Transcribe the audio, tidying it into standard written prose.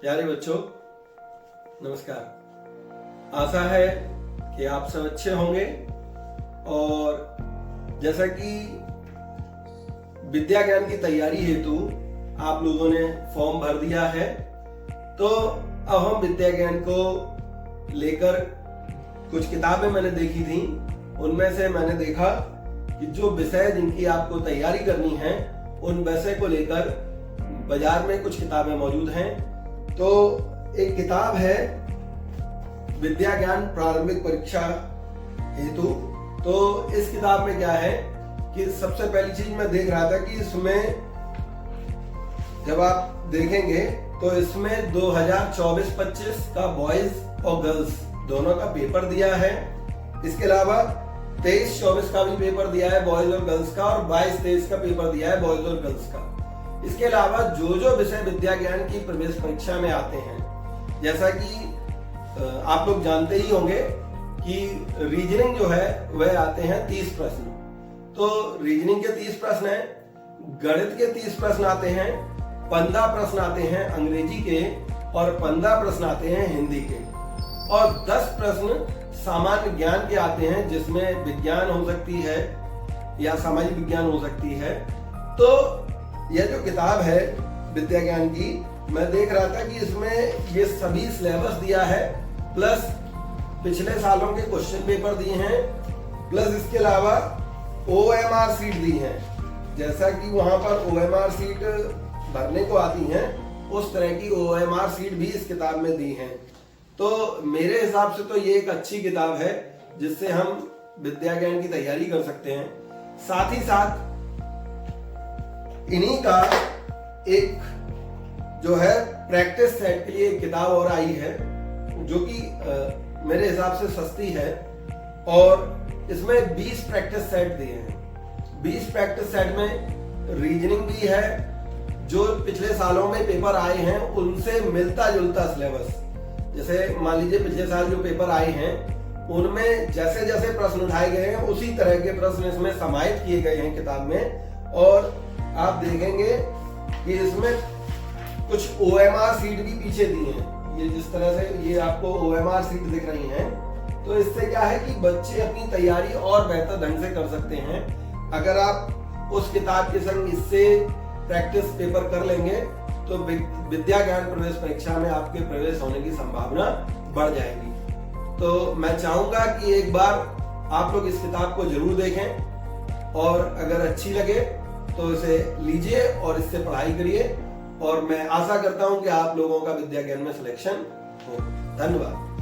प्यारे बच्चों, नमस्कार। आशा है कि आप सब अच्छे होंगे। और जैसा कि विद्या ज्ञान की तैयारी हेतु आप लोगों ने फॉर्म भर दिया है, तो अब हम विद्या ज्ञान को लेकर कुछ किताबें मैंने देखी थी। उनमें से मैंने देखा कि जो विषय जिनकी आपको तैयारी करनी है, उन विषय को लेकर बाजार में कुछ किताबें मौजूद हैं। तो एक किताब है विद्या ज्ञान प्रारंभिक परीक्षा हेतु। तो इस किताब में क्या है कि सबसे पहली चीज मैं देख रहा था कि इसमें जब आप देखेंगे तो इसमें 2024-25 का बॉयज और गर्ल्स दोनों का पेपर दिया है। इसके अलावा 23-24 का भी पेपर दिया है बॉयज और गर्ल्स का, और 22-23 का पेपर दिया है बॉयज और गर्ल्स का। इसके अलावा जो जो विषय विद्या ज्ञान की प्रवेश परीक्षा में आते हैं, जैसा कि आप लोग जानते ही होंगे कि रीजनिंग जो है वह आते हैं 30 प्रश्न। तो रीजनिंग के 30 प्रश्न हैं, गणित के 30 प्रश्न आते हैं, 15 प्रश्न आते हैं अंग्रेजी के, और 15 प्रश्न आते हैं हिंदी के, और 10 प्रश्न सामान्य ज्ञान के आते हैं, जिसमें विज्ञान हो सकती है या सामाजिक विज्ञान हो सकती है। तो यह जो किताब है विद्या ज्ञान की, मैं देख रहा था कि इसमें ये सभी सिलेबस दिया है, प्लस पिछले सालों के क्वेश्चन पेपर दिए हैं, प्लस इसके अलावा OMR सीट दी है। जैसा कि वहां पर OMR सीट भरने को आती हैं, उस तरह की OMR सीट भी इस किताब में दी है। तो मेरे हिसाब से तो ये एक अच्छी किताब है जिससे हम विद्या ज्ञान की तैयारी कर सकते हैं। साथ ही साथ इन्हीं का एक जो है प्रैक्टिस सेट के लिए एक किताब और आई है, जो कि मेरे हिसाब से सस्ती है, और इसमें 20 प्रैक्टिस सेट दिए हैं। 20 प्रैक्टिस सेट में रीजनिंग भी है, जो पिछले सालों में पेपर आए हैं उनसे मिलता जुलता सिलेबस। जैसे मान लीजिए पिछले साल जो पेपर आए हैं उनमें जैसे जैसे प्रश्न उठाए गए हैं उसी तरह के प्रश्न इसमें समाहित किए गए हैं किताब में। और आप देखेंगे कि इसमें कुछ OMR सीट भी पीछे दी हैं। ये जिस तरह से ये आपको OMR सीट दिख रही हैं, तो इससे क्या है कि बच्चे अपनी तैयारी और बेहतर ढंग से कर सकते हैं। अगर आप उस किताब के संग इससे प्रैक्टिस पेपर कर लेंगे तो विद्या ज्ञान प्रवेश परीक्षा में आपके प्रवेश होने की संभावना बढ़ जाएगी। तो मैं चाहूंगा कि एक बार आप लोग इस किताब को जरूर देखें, और अगर अच्छी लगे तो इसे लीजिए और इससे पढ़ाई करिए। और मैं आशा करता हूं कि आप लोगों का विद्या ज्ञान में सिलेक्शन हो। धन्यवाद।